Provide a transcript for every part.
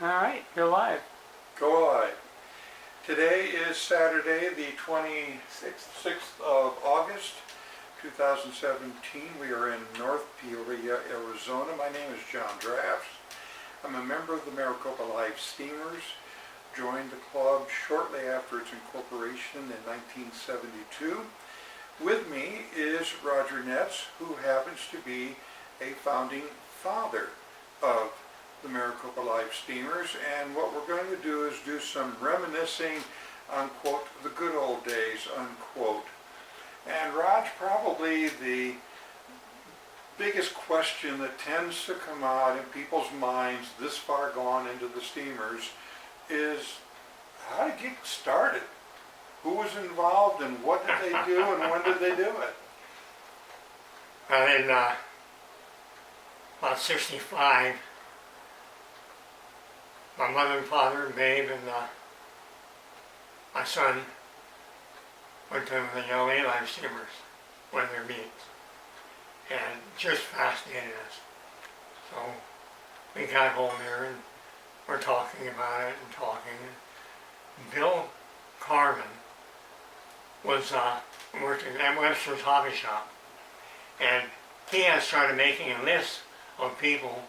All right, you're live. Go live. Today is Saturday, the 26th of August, 2017. We are in North Peoria, Arizona. My name is John Draftz. I'm a member of the Maricopa Live Steamers. Joined the club shortly after its incorporation in 1972. With me is Roger Netz, who happens to be a founding father of the Maricopa Live Steamers, and what we're going to do is do some reminiscing, unquote, the good old days, unquote. And Raj, probably the biggest question that tends to come out in people's minds this far gone into the steamers is how to get started. Who was involved and what did they do and when did they do it? In about 65, my mother and father, Babe, and my son went to the LA Live Steamers, one of their meetings, and just fascinated us. So we got home there and we're talking about it and talking. Bill Carmen was working at Webster's Hobby Shop, and he had started making a list of people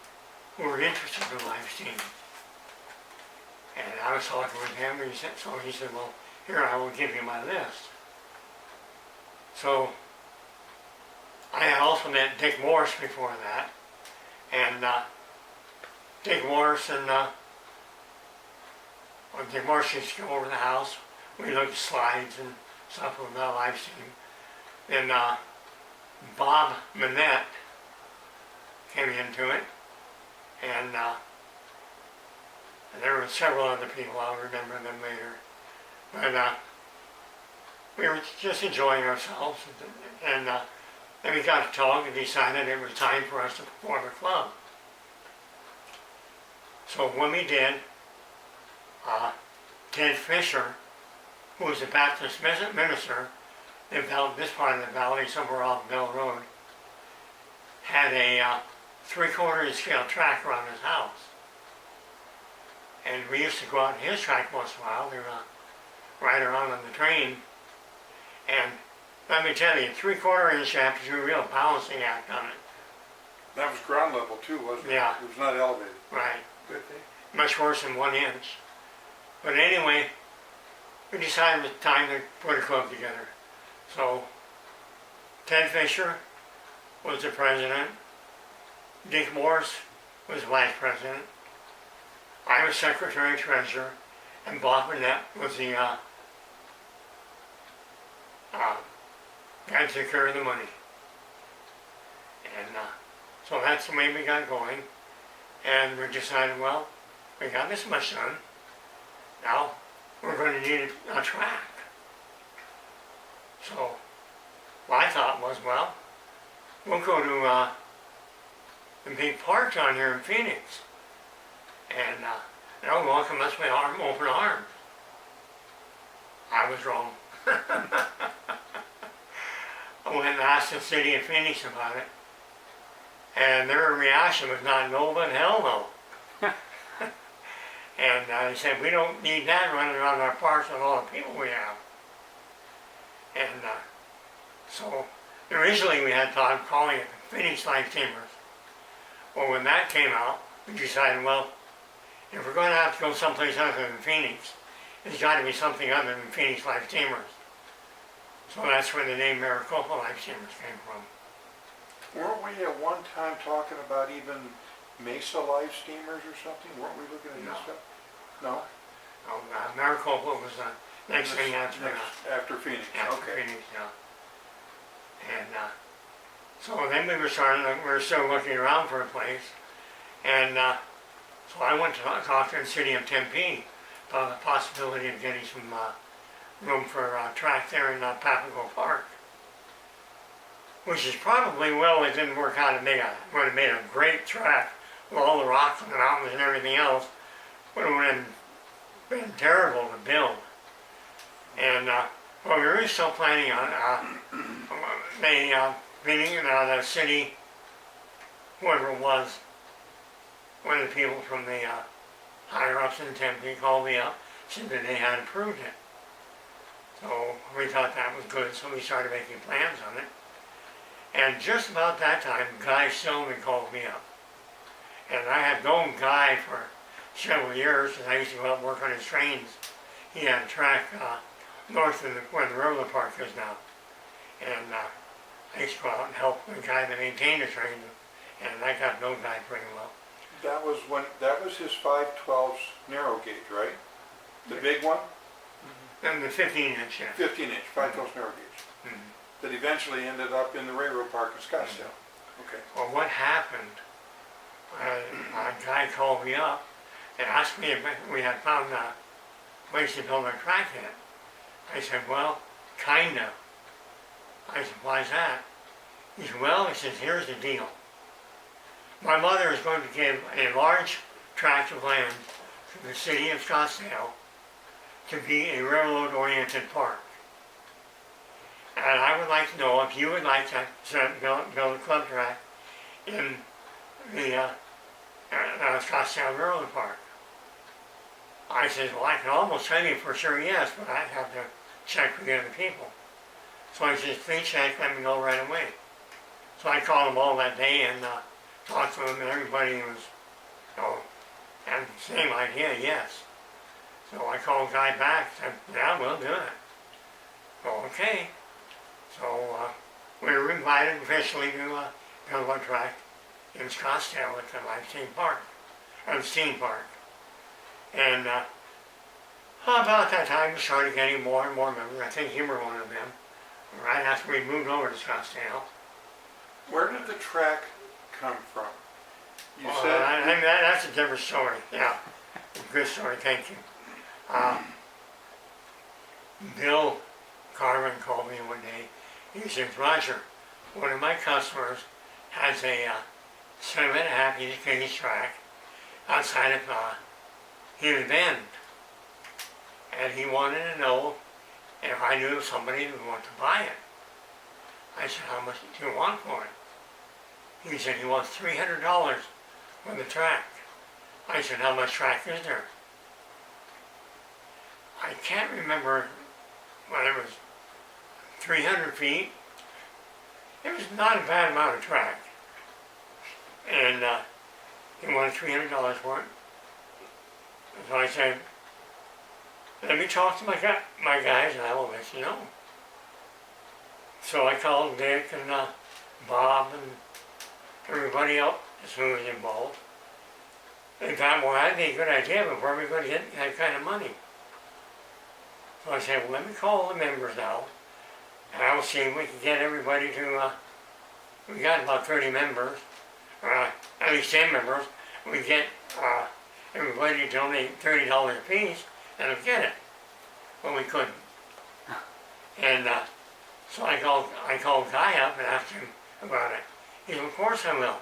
who were interested in live steaming. And I was talking with him, and he said, well, here, I will give you my list. So I had also met Dick Morris before that, and Dick Morris when Dick Morris used to come over to the house, we looked at slides and stuff about live steam. Then Bob Manette came into it, and there were several other people. I'll remember them later. But we were just enjoying ourselves, and then we got to talk and decided it was time for us to form a club. So when we did, Ted Fisher, who was a Baptist minister, lived out this part of the valley, somewhere off Bell Road, had a 3/4 scale track around his house. And we used to go out to his track once in a while. We would ride around on the train. And let me tell you, 3/4 inch, you have to do a real balancing act on it. That was ground level too, wasn't it? Yeah. It was not elevated. Right. Good thing. Much worse than 1 inch. But anyway, we decided it was time to put a club together. So Ted Fisher was the president. Dick Morris was vice president. I was secretary treasurer, and Bob Manette was the guy who took care of the money. And so that's the way we got going. And we decided, well, we got this much done. Now we're going to need a track. So my thought was, well, we'll go to the big park down here in Phoenix, and they'll welcome us with open arms. I was wrong. I went and asked the city of Phoenix about it, and their reaction was not no, but hell no. And they said, we don't need that running around our parks with all the people we have. And so originally we had thought of calling it the Phoenix Live Steamers. Well, when that came out, we decided, well, if we're going to have to go someplace other than Phoenix, it's got to be something other than Phoenix Live Steamers. So that's where the name Maricopa Live Steamers came from. Weren't we at one time talking about even Mesa Live Steamers or something? Weren't we looking at this stuff? No? Oh, Maricopa was the next thing after Phoenix. After Okay. Phoenix, yeah. And so then we were still looking around for a place, and so I went to talk to the city of Tempe about the possibility of getting some room for a track there in Papago Park, which is probably, well, it didn't work out. It would have made a great track with all the rocks and the mountains and everything else, but it would have been terrible to build. And well, we were still planning on the city, whoever it was, one of the people from the higher ups in Tempe called me up, said that they had approved it. So we thought that was good, so we started making plans on it. And just about that time, Guy Stillman called me up. And I had known Guy for several years, and I used to go out and work on his trains. He had a track north of where the railroad park is now. And I used to go out and help the guy that maintained the train, and I got to know Guy pretty well. That was his 512 narrow gauge, right? The big one? And the 15-inch, yeah. 15-inch, 512 narrow gauge. Mm-hmm. That eventually ended up in the railroad park in Scottsdale. Okay. Well, what happened, a guy called me up and asked me if we had found a place to build our track in. I said, well, kind of. I said, why's that? He said, well, he says, here's the deal. My mother is going to give a large tract of land to the city of Scottsdale to be a railroad-oriented park. And I would like to know if you would like to build a club track in the Scottsdale Railroad Park. I said, well, I can almost tell you for sure yes, but I have to check with the other people. So I said, please check, let me know right away. So I called them all that day and talked to them, and everybody was, had the same idea, yes. So I called the guy back, said, yeah, we'll do it. So, okay. So we were invited officially to build our track in Scottsdale at the Live Steam Park, or the Steam Park. And about that time we started getting more and more members. I think you were one of them, right after we moved over to Scottsdale. Where did the track come from? You Well, said... I mean, that's a different story, yeah. Good story, thank you. Bill Carvin called me one day. He said, Roger, one of my customers has a 7.5-inch gauge track outside of Healy Bend. And he wanted to know if I knew of somebody who would want to buy it. I said, how much do you want for it? He said, he wants $300 for the track. I said, how much track is there? I can't remember whether it was 300 feet. It was not a bad amount of track. And he wanted $300 for it. So I said, let me talk to my guys and I will let you know. So I called Dick and Bob and everybody else who was involved. They thought, well, that'd be a good idea, but where are we going to get that kind of money? So I said, well, let me call the members now, and I will see if we can get everybody to, we got about 30 members, at least 10 members. We get everybody to donate $30 a piece, and we'll get it. But we couldn't. And so I called Guy up and asked him about it. He said, of course I will.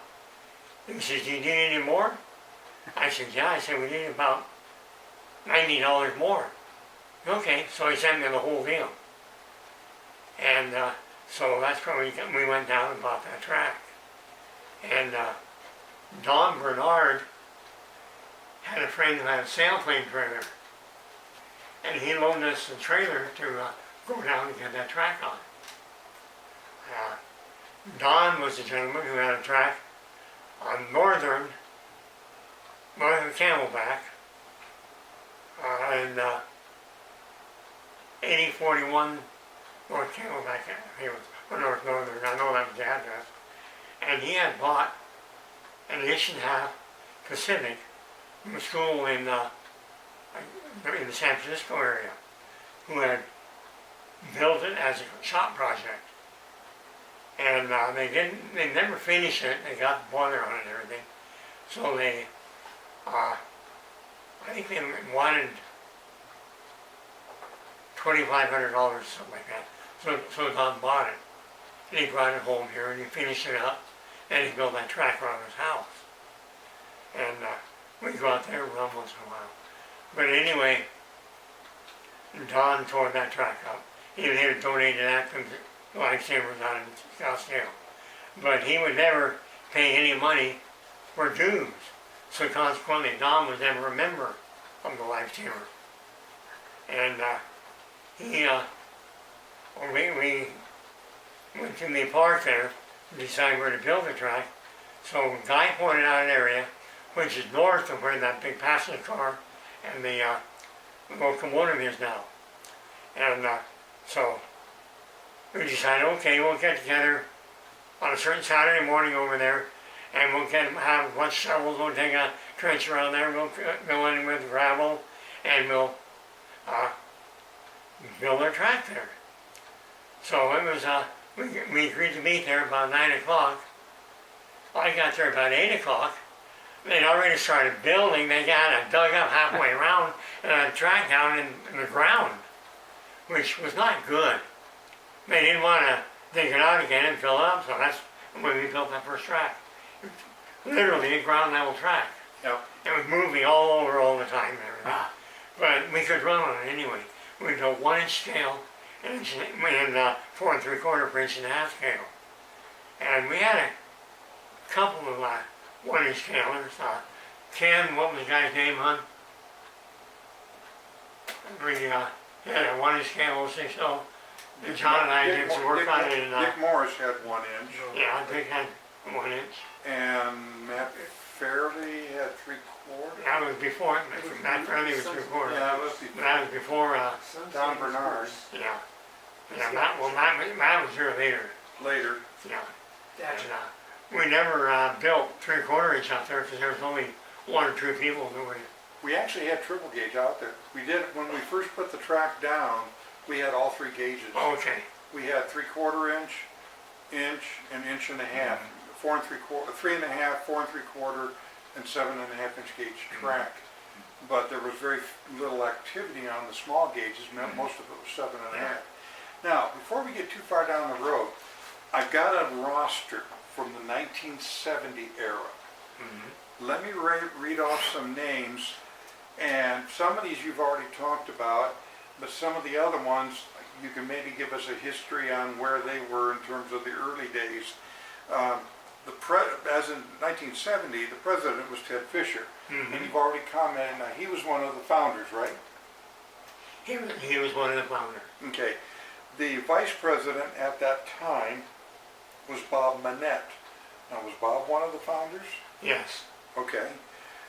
He says, do you need any more? I said, yeah. I said, we need about $90 more. Okay, so he sent me the whole deal. And so that's where we went down and bought that track. And Don Bernard had a friend who had a sailplane trailer. And he loaned us the trailer to go down and get that track on. Don was the gentleman who had a track on northern Camelback, and 8041 North Camelback, he was, or North Northern, I know that was the address. And he had bought an 1.5-inch Pacific from a school in the San Francisco area, who had built it as a shop project. And they never finished it. They got the boiler on it and everything. So they, I think they wanted $2,500, something like that. So Don bought it. And he brought it home here and he finished it up. And he built that track around his house. And we go out there and run once in a while. But anyway, Don tore that track up. He had donated that to the Live Steamers out in Scottsdale. But he would never pay any money for dues. So consequently, Don was never a member of the Live Steamers. And we went to the park there to decide where to build the track. So Guy pointed out an area which is north of where that big passenger car and the locomotive is now. And so we decided, okay, we'll get together on a certain Saturday morning over there, and we'll have a bunch of shovels, we'll dig a trench around there, we'll go in with gravel, and we'll build our track there. So it was, we agreed to meet there about 9 o'clock. I got there about 8 o'clock. They'd already started building. They got it dug up halfway around and a track down in the ground, which was not good. They didn't want to dig it out again and fill it up, so that's when we built that first track. Literally a ground level track. Yep. It was moving all over all the time and everything. But we could run on it anyway. We built 1-inch scale and 4 3/4 inch and a half scale. And we had a couple of 1-inch scalers. Ken, what was the guy's name, hon? We had a 1-inch scale, 6-0. And John and I did some work on it. And, Dick Morris had 1 inch. Yeah, Dick had 1 inch. And Matt Fairley had 3/4. That was before, Matt Fairley was 3/4. Yeah, that was before. That was before, Don Bernard. yeah. Yeah, Matt was here later. Later. Yeah. And, we never built 3/4 inch out there because there was only 1 or 2 people who would. We actually had triple gauge out there. We did, when we first put the track down, we had all 3 gauges. Okay. We had 3/4 inch, and 1.5 inch, 4 3/4, 3.5, 4 3/4, and 7.5 inch gauge track. But there was very little activity on the small gauges. Most of it was 7.5. Now, before we get too far down the road, I've got a roster from the 1970 era. Let me read off some names, and some of these you've already talked about, but some of the other ones, you can maybe give us a history on where they were in terms of the early days. As in 1970, the president was Ted Fisher, and you've already commented, now he was one of the founders, right? He was one of the founders. Okay. The vice president at that time was Bob Manette. Now, was Bob one of the founders? Yes. Okay.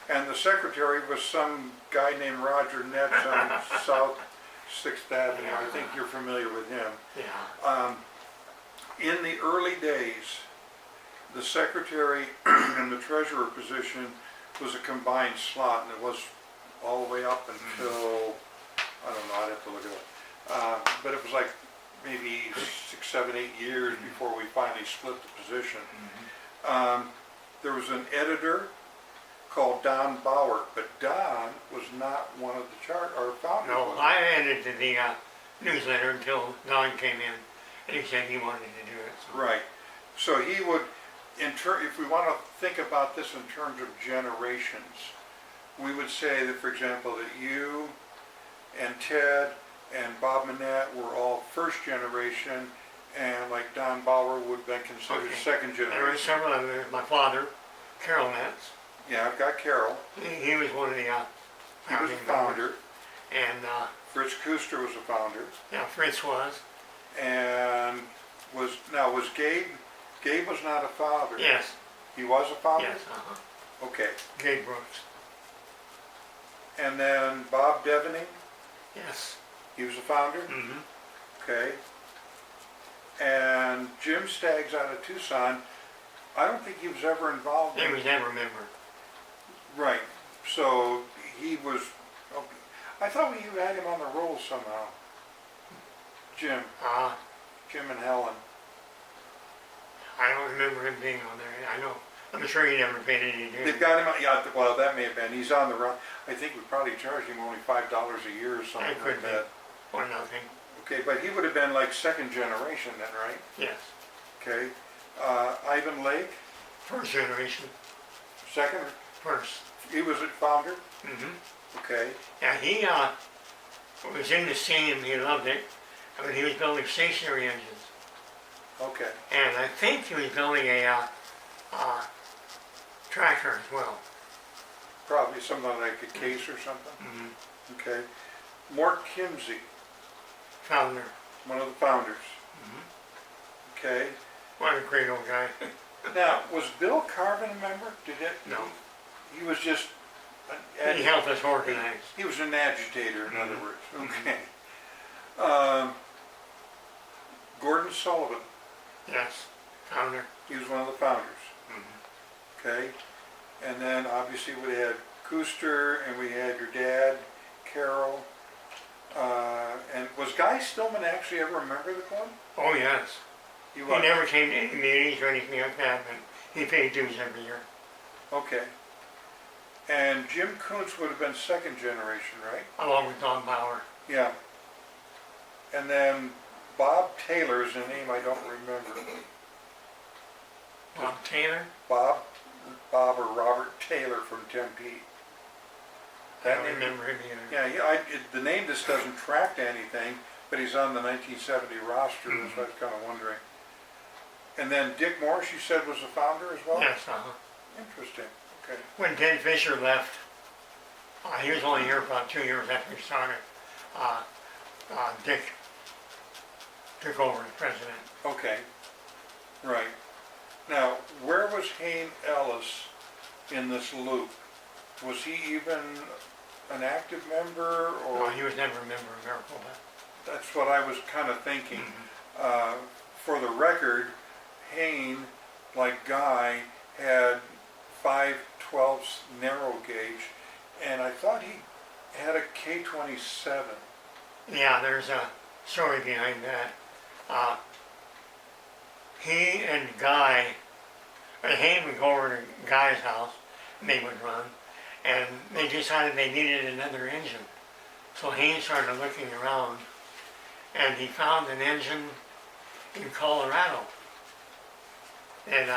And the secretary was some guy named Roger Netz on South 6th Avenue. I think you're familiar with him. Yeah. In the early days, the secretary and the treasurer position was a combined slot, and it was all the way up until, I don't know, I'd have to look it up. But it was like maybe 6, 7, 8 years before we finally split the position. There was an editor called Don Bauer, but Don was not one of the founders. No, I edited the newsletter until Don came in, and he said he wanted to do it. So. Right. So he would, if we want to think about this in terms of generations, we would say that, for example, that you and Ted and Bob Manette were all first generation, and like Don Bauer would have been considered second generation. There were several others. My father, Carol Netz. Yeah, I've got Carol. He was one of the He was a founder. And Fritz Kuster was a founder. yeah, Fritz was. And was Gabe was not a founder. Yes. He was a founder? Yes. Okay. Gabe Brooks. And then Bob Devaney, Yes. he was a founder? Okay. And Jim Staggs out of Tucson, I don't think he was ever involved He was never a member. Right. So he was, okay. I thought you had him on the roll somehow. Jim and Helen. I don't remember him being on there. I know. I'm sure he never paid any attention. They've got him on, yeah, well, that may have been, he's on the run. I think we probably charged him only $5 a year or something like that. Or nothing. Okay, but he would have been like second generation then, right? Yes. Okay. Ivan Lake, First generation. second, First. he was a founder? Okay. Yeah, he was in the scene. He loved it. I mean, he was building stationary engines. Okay. And I think he was building a tractor as well. probably something like a case or something. Mm-hmm. Okay. Mort Kimsey, Founder. one of the founders. Mm-hmm. Okay. What a great old guy. Now, was Bill Carvin a member? Did it? No. He was just He helped us organize. He was an agitator, in other words. Mhm. Okay. Gordon Sullivan, Yes. Founder. he was one of the founders. Mm-hmm. Okay. And then obviously we had Cooster, and we had your dad, Carol. And was Guy Stillman actually ever a member of the club? Oh, yes. He He was. never came to any meetings or anything like that, but he paid dues every year. Okay. And Jim Kuntz would have been second generation, right? Along with Don Bauer. Yeah. And then Bob Taylor is a name I don't remember. Bob Taylor? Bob or Robert Taylor from Tempe. I don't remember him either. Yeah, the name just doesn't track to anything, but he's on the 1970 roster, so I was kind of wondering. And then Dick Morris, you said, was the founder as well? Yes, Interesting, okay. When Ted Fisher left, he was only here for about 2 years after he started. Dick took over as president. Okay, right. Now, where was Hayne Ellis in this loop? Was he even an active member, or? No, he was never a member of Maricopa. That's what I was kind of thinking. Mhm. For the record, Hayne, like Guy, had 5/12 narrow gauge, and I thought he had a K-27. Yeah, there's a story behind that. He and Guy, Hayne would go over to Guy's house, and they would run, and they decided they needed another engine. So Hayne started looking around, and he found an engine in Colorado. And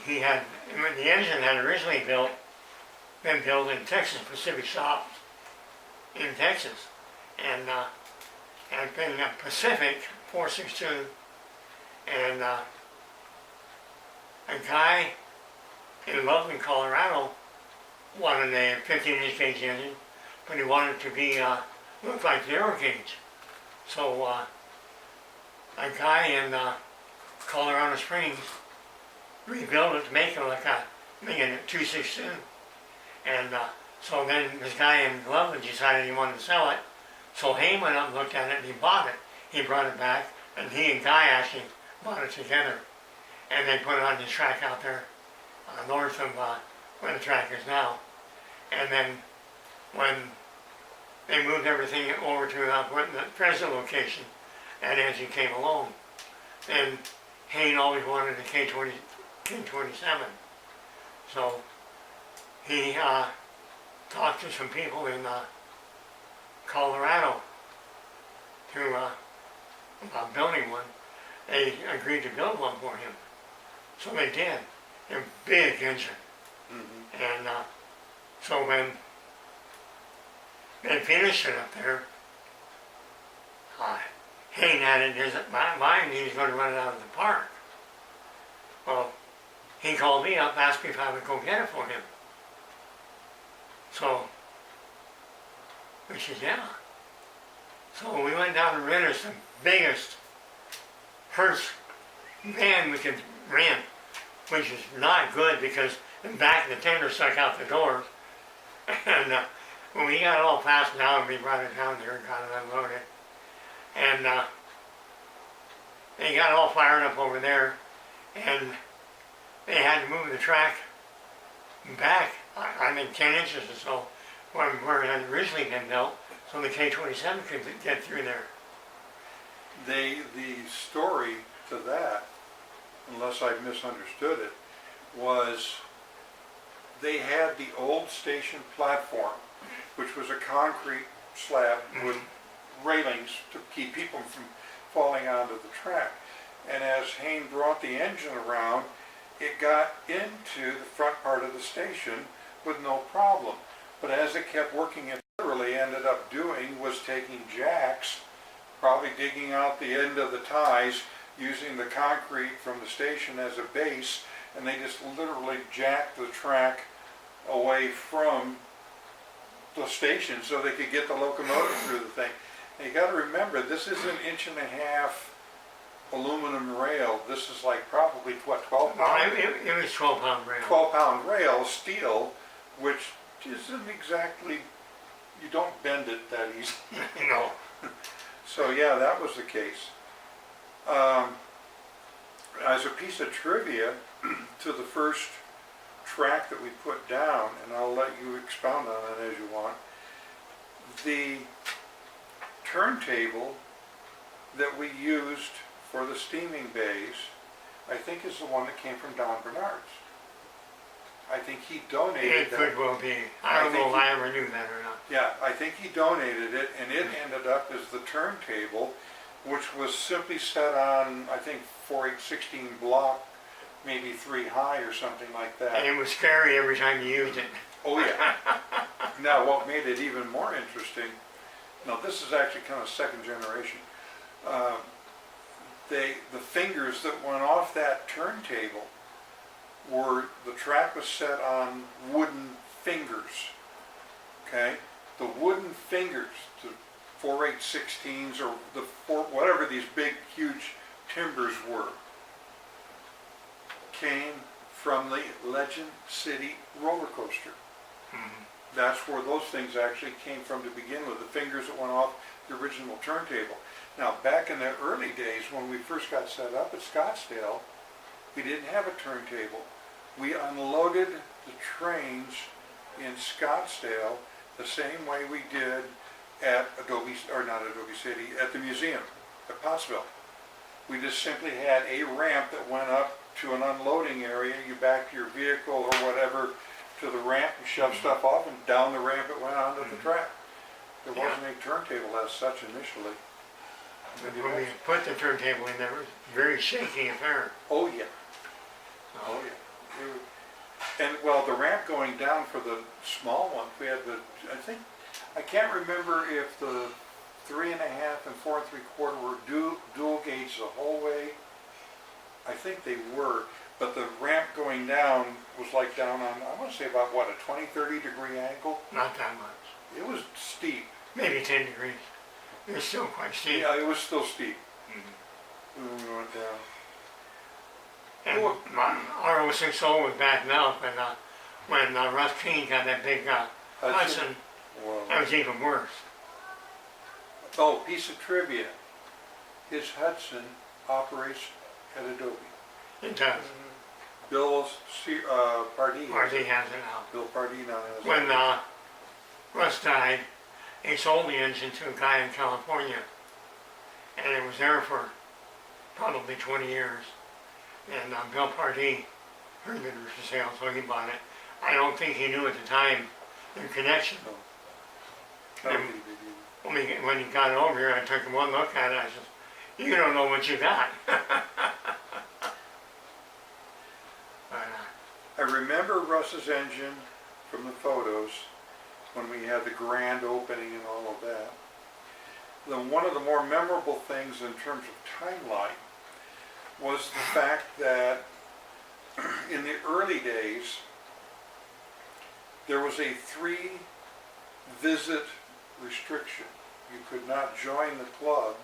he had, when the engine had originally been built in Texas, Pacific Shops in Texas, and had been a Pacific 462, and a guy in Loveland, Colorado, wanted a 15-inch gauge engine, but he wanted it to be look like narrow gauge. So a guy in Colorado Springs rebuilt it to make it like a 262, and so then this guy in Loveland decided he wanted to sell it. So Hayne went up and looked at it, and he bought it. He brought it back, and he and Guy actually bought it together, and they put it on the track out there north of where the track is now. And then when they moved everything over to the present location, that engine came along. Then Hayne always wanted a K-27. So he talked to some people in Colorado about building one. They agreed to build one for him. So they did. A big engine. Mm-hmm. And so when they finished it up there, Hayne had it in his mind he was going to run it out of the park. Well, he called me up, asked me if I would go get it for him. So we said, yeah. So we went down and rented the biggest Hertz van we could rent, which is not good because the back of the tender stuck out the doors. And when we got it all passed down, we brought it down there and got it unloaded. And they got it all fired up over there, and they had to move the track back, I think 10 inches or so, where it had originally been built, so the K-27 could get through there. The story to that, unless I misunderstood it, was they had the old station platform, which was a concrete slab with railings to keep people from falling onto the track. And as Hayne brought the engine around, it got into the front part of the station with no problem. But as it kept working, it literally ended up doing was taking jacks, probably digging out the end of the ties, using the concrete from the station as a base, and they just literally jacked the track away from the station so they could get the locomotive through the thing. And you got to remember, this is an 1.5-inch aluminum rail. This is like probably, what, 12 pound? It was 12-pound rail. 12-pound rail, steel, which isn't exactly, you don't bend it that easily. No. So yeah, that was the case. As a piece of trivia to the first track that we put down, and I'll let you expound on it as you want, the turntable that we used for the steaming bays, I think is the one that came from Don Bernard's. I think he donated It that. could well be. I don't know if I ever knew that or not. Yeah, I think he donated it, and it ended up as the turntable, which was simply set on, I think, 4/8/16 block, maybe 3 high or something like that. And it was scary every time you used it. Oh yeah. Now what made it even more interesting, now this is actually kind of second generation, the fingers that went off that turntable were, the track was set on wooden fingers, okay? The wooden fingers, the 4/8/16s or the whatever these big huge timbers were, came from the Legend City roller coaster. Mhm. That's where those things actually came from to begin with, the fingers that went off the original turntable. Now, back in the early days when we first got set up at Scottsdale, we didn't have a turntable. We unloaded the trains in Scottsdale the same way we did at Adobe City, at the museum, at Pottsville. We just simply had a ramp that went up to an unloading area. You backed your vehicle or whatever to the ramp and shoved stuff off, and down the ramp it went onto the track. There wasn't a turntable as such initially. When we put the turntable in there, it was very shaky affair. Oh yeah. Oh yeah. And well, the ramp going down for the small one, we had I can't remember if the 3.5 and 4 3/4 were dual gauge the whole way. I think they were, but the ramp going down was like down on, I want to say about what, a 20-30 degree angle? Not that much. It was steep. Maybe 10 degrees. It was still quite steep. Yeah, it was still steep. Mhm. When we went down. And our 060 was backing up, and when Russ King got that big Hudson, Well, that was even worse. oh, piece of trivia. His Hudson operates at Adobe. It does. Bill Pardee. RD has it now. Bill Pardee now has When it. Russ died, he sold the engine to a guy in California, and it was there for probably 20 years. And Bill Pardee heard that it was for sale, so he bought it. I don't think he knew at the time the connection. No. And when he got over here, I took one look at it. I said, "You don't know what you got." But, I remember Russ's engine from the photos when we had the grand opening and all of that. One of the more memorable things in terms of timeline was the fact that in the early days there was a 3-visit restriction. You could not join the club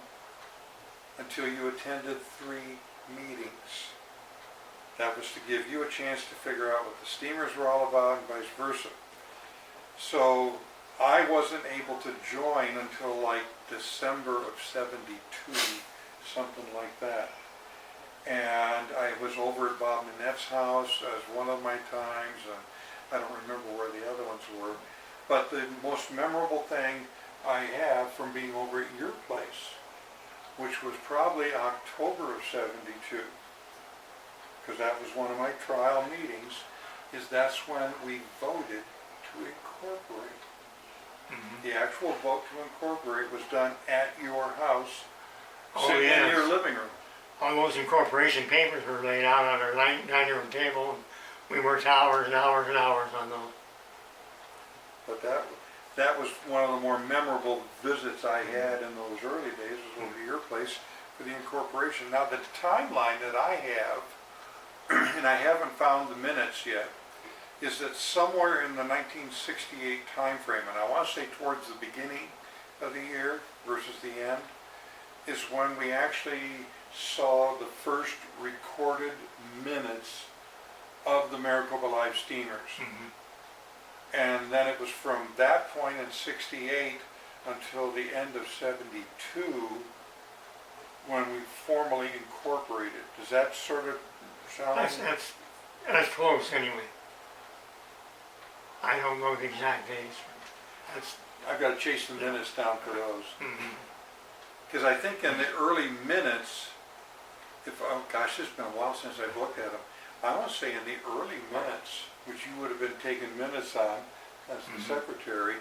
until you attended 3 meetings. That was to give you a chance to figure out what the steamers were all about and vice versa. So I wasn't able to join until like December of '72, something like that. And I was over at Bob Netz's house as one of my times, and I don't remember where the other ones were. But the most memorable thing I have from being over at your place, which was probably October of '72, because that was one of my trial meetings, is that's when we voted to incorporate. mhm. The actual vote to incorporate was done at your house, Oh, sitting in yes. your living room. All those incorporation papers were laid out on our dining room table, and we worked hours and hours and hours on those. But that was one of the more memorable visits I had in those early days, was over to your place for the incorporation. Now the timeline that I have and I haven't found the minutes yet, is that somewhere in the 1968 timeframe, and I want to say towards the beginning of the year versus the end, is when we actually saw the first recorded minutes of the Maricopa Live Steamers. Mhm. And then it was from that point in 68 until the end of 72 when we formally incorporated. Does that sort of sound? That's close anyway. I don't know the exact dates. That's, I've got to chase the minutes down for those. mhm. Because I think in the early minutes, oh gosh, it's been a while since I've looked at them. I want to say in the early minutes, which you would have been taking minutes on as the Mhm. secretary,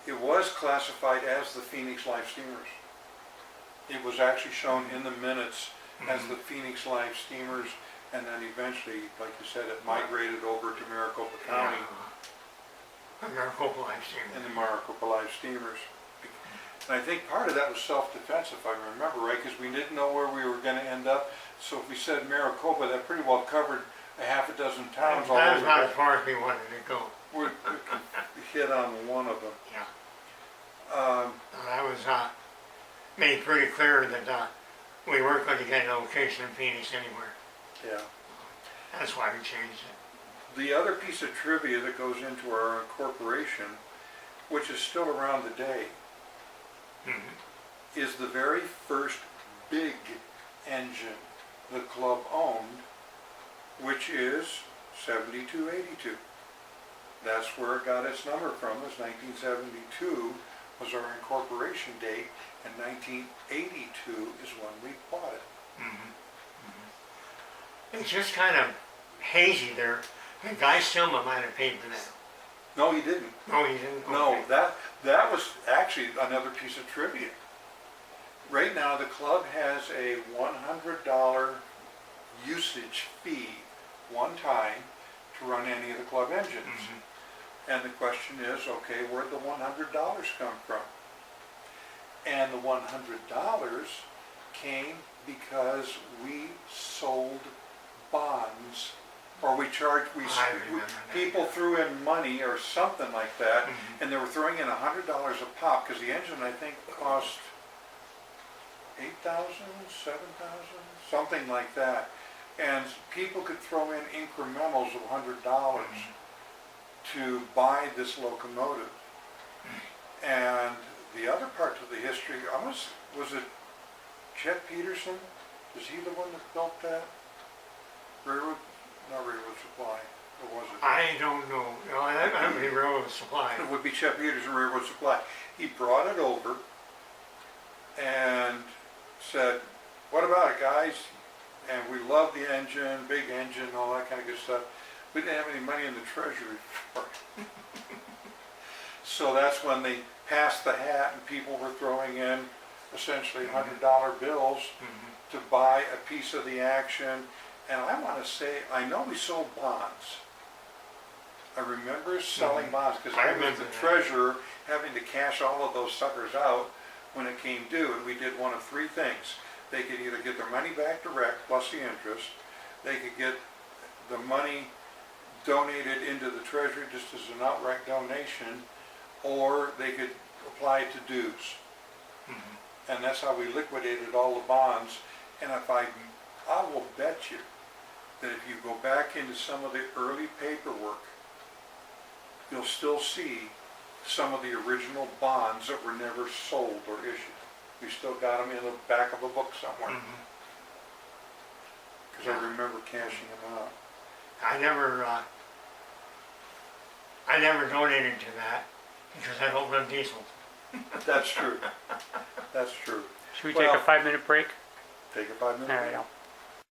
it was classified as the Phoenix Live Steamers. It was actually shown in the minutes as the Phoenix Live Steamers, and then eventually, like you said, it migrated over to Maricopa County The Maricopa Live Steamers. and the Maricopa Live Steamers. And I think part of that was self-defense, if I remember right, because we didn't know where we were going to end up. So if we said Maricopa, that pretty well covered a half a dozen towns all That's over. not as far as we wanted to go. We hit on one of them. Yeah. Um, That was made pretty clear that we weren't going to get a location in Phoenix anywhere. yeah. That's why we changed it. The other piece of trivia that goes into our incorporation, which is still around today, Mhm. is the very first big engine the club owned, which is 7282. That's where it got its number from, was 1972 was our incorporation date, and 1982 is when we bought it. Mhm. It's just kind of hazy there. The guy Silma might have paid for that. No, he didn't. No, he didn't? No, Okay. that was actually another piece of trivia. Right now, the club has a $100 usage fee one time to run any of the club engines. Mhm. And the question is, okay, where'd the $100 come from? And the $100 came because we sold bonds, or we charged, I remember that, people yeah. threw in money or something like that, Mhm. and they were throwing in $100 a pop, because the engine, I think, cost 8,000, 7,000, something like that. And people could throw in incrementals of $100 to buy this locomotive. And the other part of the history, was it Chet Peterson? Was he the one that built that? Not Railroad Supply, or was it? I don't know. No, I'm the railroad supply. It would be Chet Peterson Railroad Supply. He brought it over and said, what about it, guys? And we love the engine, big engine, all that kind of good stuff. We didn't have any money in the treasury for it. So that's when they passed the hat and people were throwing in essentially $100 bills Mhm. to buy a piece of the action. And I want to say, I know we sold bonds. I remember selling bonds because I I was remember the that. treasurer having to cash all of those suckers out when it came due. And we did one of three things. They could either get their money back direct plus the interest, they could get the money donated into the treasury just as an outright donation, or they could apply it to dues. Mhm. And that's how we liquidated all the bonds. And I will bet you that if you go back into some of the early paperwork, you'll still see some of the original bonds that were never sold or issued. We still got them in the back of a book somewhere, Mhm. because I remember cashing them out. I never donated to that because I don't run diesel. That's true. That's true. Should we take Well- a 5-minute break? Take a 5-minute There we break. go.